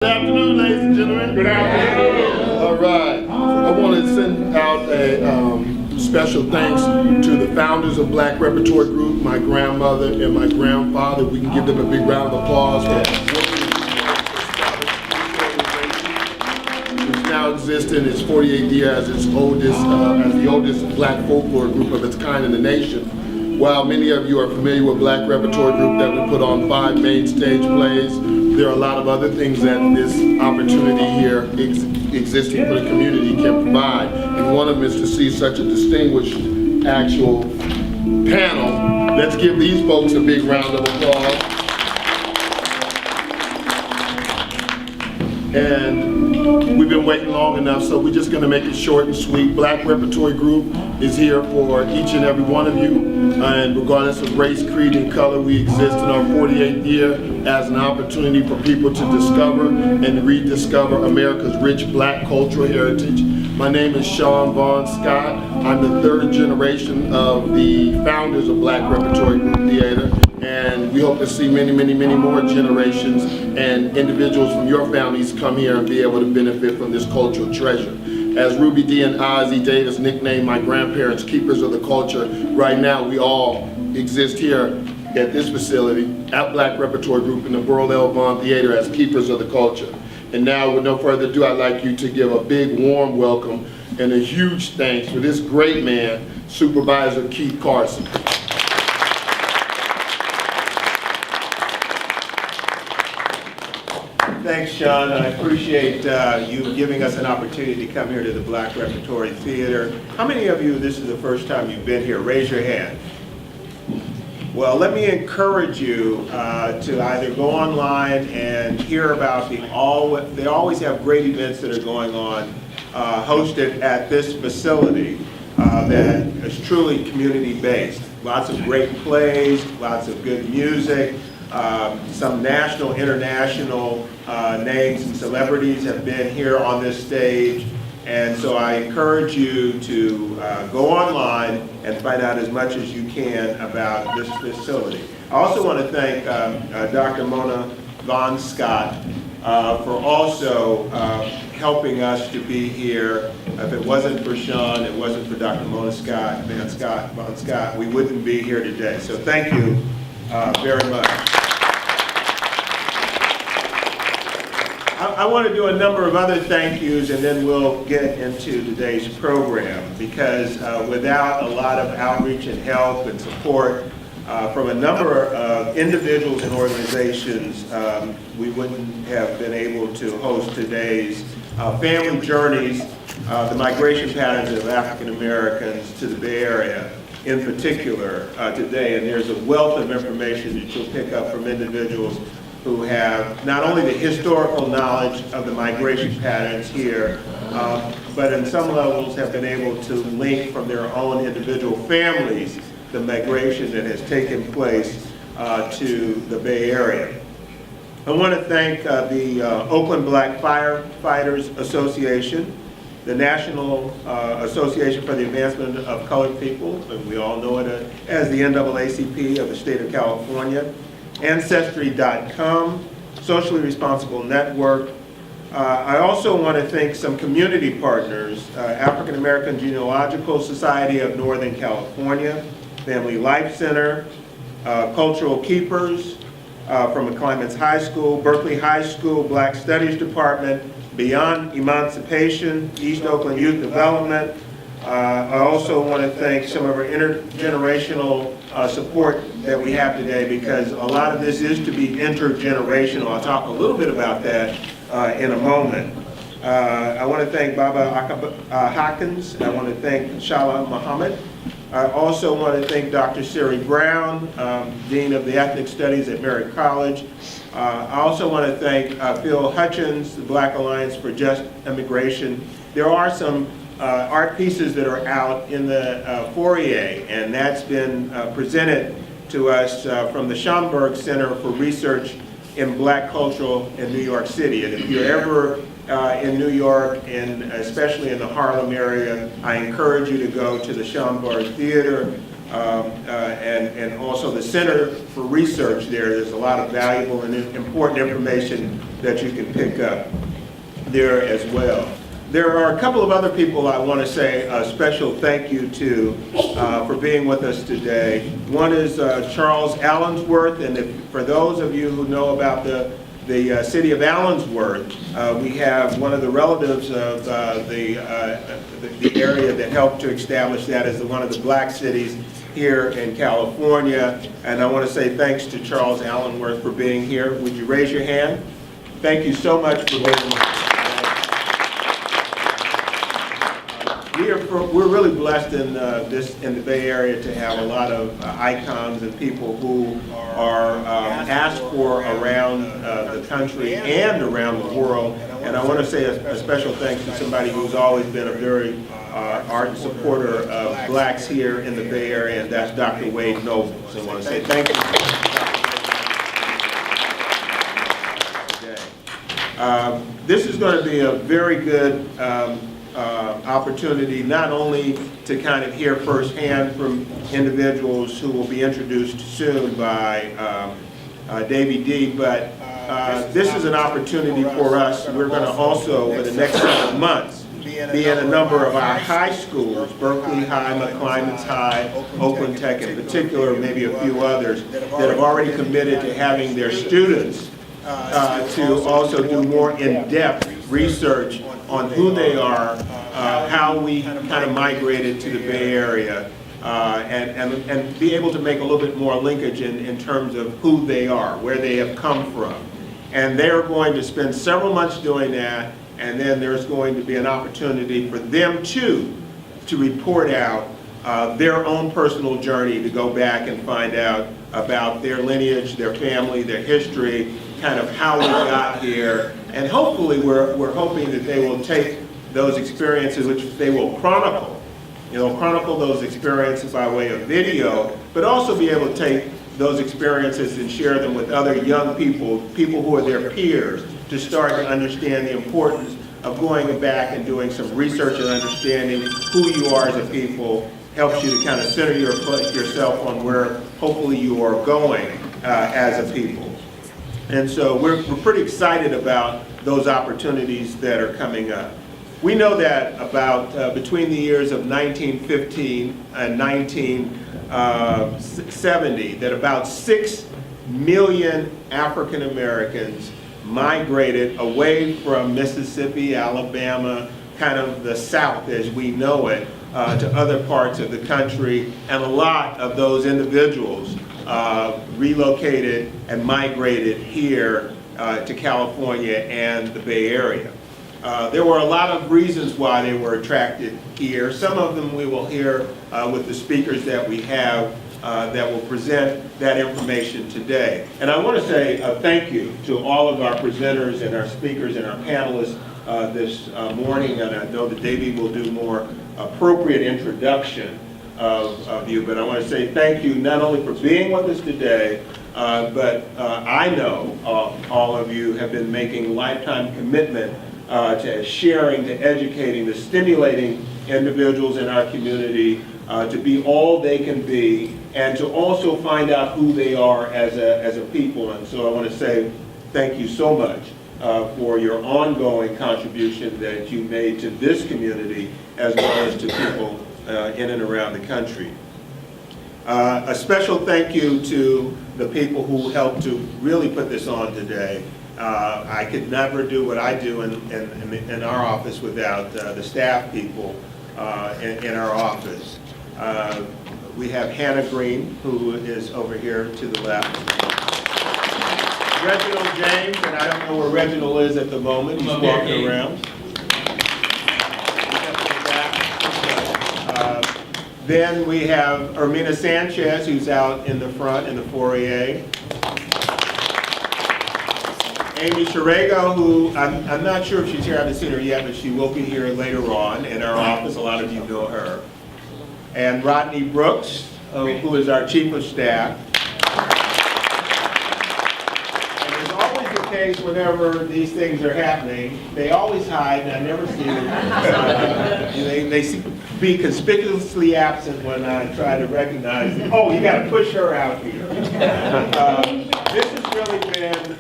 Good afternoon, ladies and gentlemen. Good afternoon. All right. I want to send out a special thanks to the founders of Black Repertory Group, my grandmother and my grandfather. We can give them a big round of applause for which now exists in its 48th year as the oldest Black folklore group of its kind in the nation. While many of you are familiar with Black Repertory Group that we put on 5 main stage plays, there are a lot of other things that this opportunity here existing for the community can provide. And one of them is to see such a distinguished actual panel. Let's give these folks a big round of applause. And we've been waiting long enough, so we're just going to make it short and sweet. Black Repertory Group is here for each and every one of you, and regardless of race, creed, and color, we exist in our 48th year as an opportunity for people to discover and rediscover America's rich Black cultural heritage. My name is Sean Vaughn Scott. I'm the 3rd generation of the founders of Black Repertory Group Theater. And we hope to see many, many, many more generations and individuals from your families come here and be able to benefit from this cultural treasure. As Ruby D and Ozzie Davis nicknamed my grandparents keepers of the culture, right now we all exist here at this facility at Black Repertory Group in the Burl L. Vaughn Theater as keepers of the culture. And now, with no further ado, I'd like you to give a big warm welcome and a huge thanks for this great man, Supervisor Carson. Thanks, Sean. I appreciate you giving us an opportunity to come here to the Black Repertory Theater. How many of you, this is the first time you've been here? Raise your hand. Well, let me encourage you to either go online and hear about they always have great events that are going on hosted at this facility that is truly community-based. Lots of great plays, lots of good music. Some national, international names and celebrities have been here on this stage, and so I encourage you to go online and find out as much as you can about this facility. I also want to thank Dr. Mona Von Scott for also helping us to be here. If it wasn't for Sean, it wasn't for Dr. Mona Von Scott, we wouldn't be here today. So thank you very much. I want to do a number of other thank yous and then we'll get into today's program, because without a lot of outreach and help and support from a number of individuals and organizations, we wouldn't have been able to host today's Family Journeys, the migration patterns of African Americans to the Bay Area in particular today. And there's a wealth of information that you'll pick up from individuals who have not only the historical knowledge of the migration patterns here, but in some levels have been able to link from their own individual families the migration that has taken place to the Bay Area. I want to thank the Oakland Black Firefighters Association, the National Association for the Advancement of Colored People, and we all know it as the NAACP of the state of California, Ancestry.com, Socially Responsible Network. I also want to thank some community partners, African American Genealogical Society of Northern California, Family Life Center, Cultural Keepers from McClymonds High School, Berkeley High School, Black Studies Department, Beyond Emancipation, East Oakland Youth Development. I also want to thank some of our intergenerational support that we have today, because a lot of this is to be intergenerational. I'll talk a little bit about that in a moment. I want to thank Baba Hoskins. I want to thank Salih Muhammad. I also want to thank Dr. Siri Brown, Dean of the Ethnic Studies at Merritt College. I also want to thank Phil Hutchins, the Black Alliance for Just Immigration. There are some art pieces that are out in the foyer, and that's been presented to us from the Schomburg Center for Research in Black Culture in New York City. And if you're ever in New York, and especially in the Harlem area, I encourage you to go to the Schomburg Theater and also the Center for Research there. There's a lot of valuable and important information that you can pick up there as well. There are a couple of other people I want to say a special thank you to for being with us today. One is Charles Allensworth, and for those of you who know about the city of Allensworth, we have one of the relatives of the area that helped to establish that as one of the black cities here in California. And I want to say thanks to Charles Allensworth for being here. Would you raise your hand? Thank you so much for being here. We're really blessed in the Bay Area to have a lot of icons and people who are asked for around the country and around the world. And I want to say a special thanks to somebody who's always been a very ardent supporter of blacks here in the Bay Area, and that's Dr. Wade Noble. So I want to say thank you. This is going to be a very good opportunity not only to kind of hear firsthand from individuals who will be introduced soon by Davey D, but this is an opportunity for us. We're going to also, for the next several months, be in a number of our high schools, Berkeley High, McClymonds High, Oakland Tech in particular, maybe a few others, that have already committed to having their students to also do more in-depth research on who they are, how we kind of migrated to the Bay Area, and be able to make a little bit more linkage in terms of who they are, where they have come from. And they're going to spend several months doing that, and then there's going to be an opportunity for them to report out their own personal journey, to go back and find out about their lineage, their family, their history, kind of how we got here. And hopefully we're hoping that they will take those experiences, which they will chronicle, chronicle those experiences by way of video, but also be able to take those experiences and share them with other young people, people who are their peers, to start to understand the importance of going back and doing some research and understanding who you are as a people. Helps you to kind of center yourself on where hopefully you are going as a people. And so we're pretty excited about those opportunities that are coming up. We know that about between the years of 1915 and 1970, that about 6 million African Americans migrated away from Mississippi, Alabama, kind of the South as we know it, to other parts of the country, and a lot of those individuals relocated and migrated here to California and the Bay Area. There were a lot of reasons why they were attracted here. Some of them we will hear with the speakers that we have that will present that information today. And I want to say thank you to all of our presenters and our speakers and our panelists this morning, and I know that Davey will do more appropriate introduction of you, but I want to say thank you not only for being with us today, but I know all of you have been making lifetime commitment to sharing, to educating, to stimulating individuals in our community to be all they can be, and to also find out who they are as a people. And so I want to say thank you so much for your ongoing contribution that you made to this community as well as to people in and around the country. A special thank you to the people who helped to really put this on today. I could never do what I do in our office without the staff people in our office. We have Hannah Green, who is over here to the left. Reginald James, and I don't know where Reginald is at the moment. He's walking around. Then we have Ermina Sanchez, who's out in the front in the foyer. Amy Sharego, who I'm not sure if she's here, I haven't seen her yet, but she will be here later on in our office. A lot of you know her. And Rodney Brooks, who is our Chief of Staff. And it's always the case whenever these things are happening, they always hide, and I never see them. They seem to be conspicuously absent when I try to recognize them. Oh, you got to push her out here. This has really been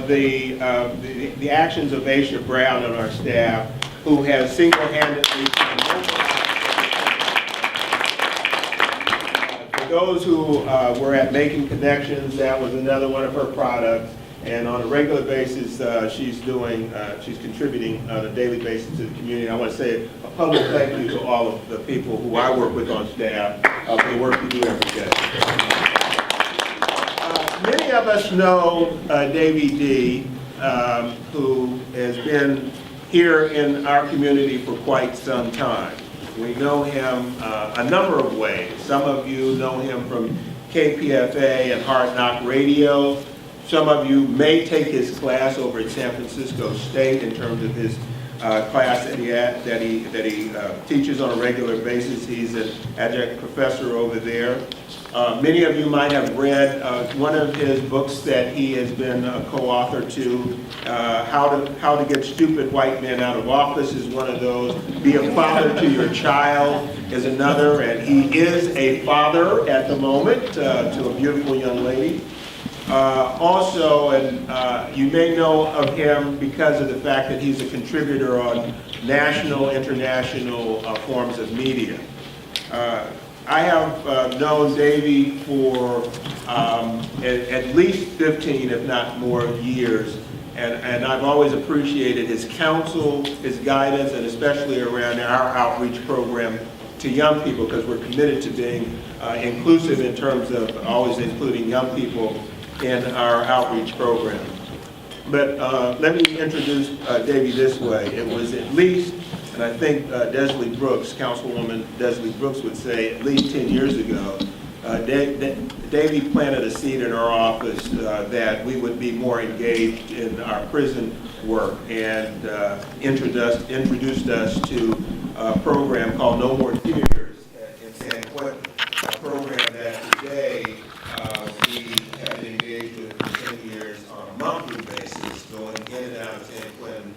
the actions of Aisha Brown on our staff, who has single-handedly for those who were at Making Connections, that was another one of her products. And on a regular basis, she's contributing on a daily basis to the community. I want to say a public thank you to all of the people who I work with on staff for the work you do every day. Many of us know Davey D, who has been here in our community for quite some time. We know him a number of ways. Some of you know him from KPFA and Hard Knock Radio. Some of you may take his class over at San Francisco State in terms of his class that he teaches on a regular basis. He's an adjunct professor over there. Many of you might have read one of his books that he has been a co-author to. How to Get Stupid White Men Out of Office is one of those. Be a Father to Your Child is another, and he is a father at the moment to a beautiful young lady. Also, you may know of him because of the fact that he's a contributor on national, international forms of media. I have known Davey for at least 15, if not more, years, and I've always appreciated his counsel, his guidance, and especially around our outreach program to young people, because we're committed to being inclusive in terms of always including young people in our outreach program. But let me introduce Davey this way. It was at least, and I think Desley Brooks, Councilwoman Desley Brooks would say at least 10 years ago, Davey planted a seed in our office that we would be more engaged in our prison work, and introduced us to a program called No More Tears in San Quentin, a program that today we have been engaged with for 10 years on a monthly basis, going in and out of San Quentin,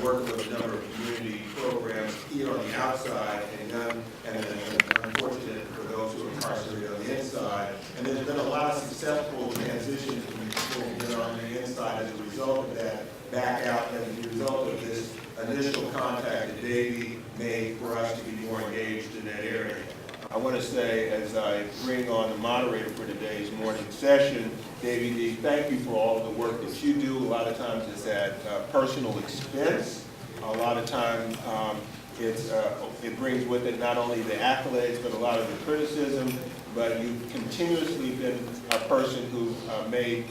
working with a number of community programs here on the outside, and unfortunate for those who are incarcerated on the inside. And there's been a lot of successful transitions from people who are on the inside as a result of that, back out as a result of this initial contact that Davey made for us to be more engaged in that area. I want to say, as I bring on the moderator for today's morning session, Davey D, thank you for all of the work that you do. A lot of times it's at personal expense. A lot of times it brings with it not only the accolades, but a lot of the criticism. But you've continuously been a person who made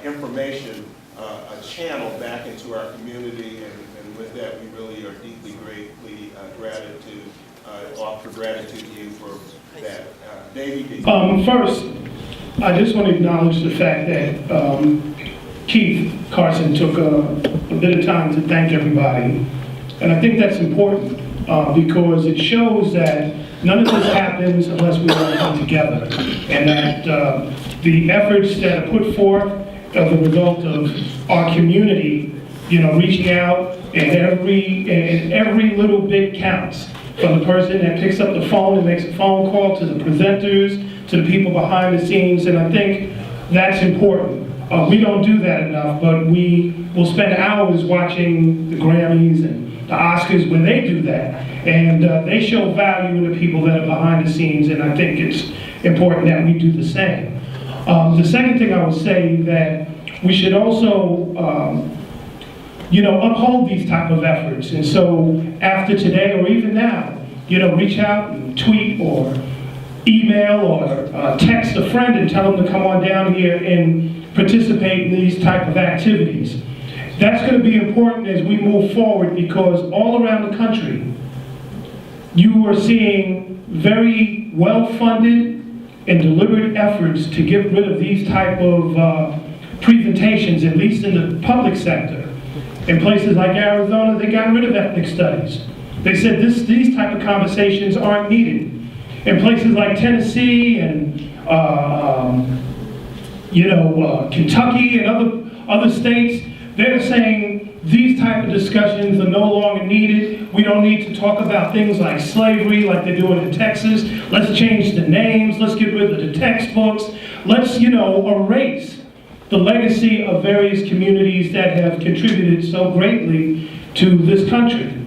information a channel back into our community, and with that, we really are deeply, greatly offer gratitude to you for that. Davey D. First, I just want to acknowledge the fact that Keith Carson took a bit of time to thank everybody. And I think that's important because it shows that none of this happens unless we all come together. And that the efforts that are put forth are the result of our community, reaching out, and every little bit counts. From the person that picks up the phone and makes a phone call, to the presenters, to the people behind the scenes, and I think that's important. We don't do that enough, but we will spend hours watching the Grammys and the Oscars when they do that, and they show value in the people that are behind the scenes, and I think it's important that we do the same. The second thing I would say that we should also uphold these type of efforts. And so after today, or even now, reach out and tweet or email or text a friend and tell them to come on down here and participate in these type of activities. That's going to be important as we move forward, because all around the country, you are seeing very well-funded and deliberate efforts to get rid of these type of presentations, at least in the public sector. In places like Arizona, they got rid of ethnic studies. They said these type of conversations aren't needed. In places like Tennessee and Kentucky and other states, they're saying these type of discussions are no longer needed. We don't need to talk about things like slavery like they're doing in Texas. Let's change the names. Let's get rid of the textbooks. Let's erase the legacy of various communities that have contributed so greatly to this country.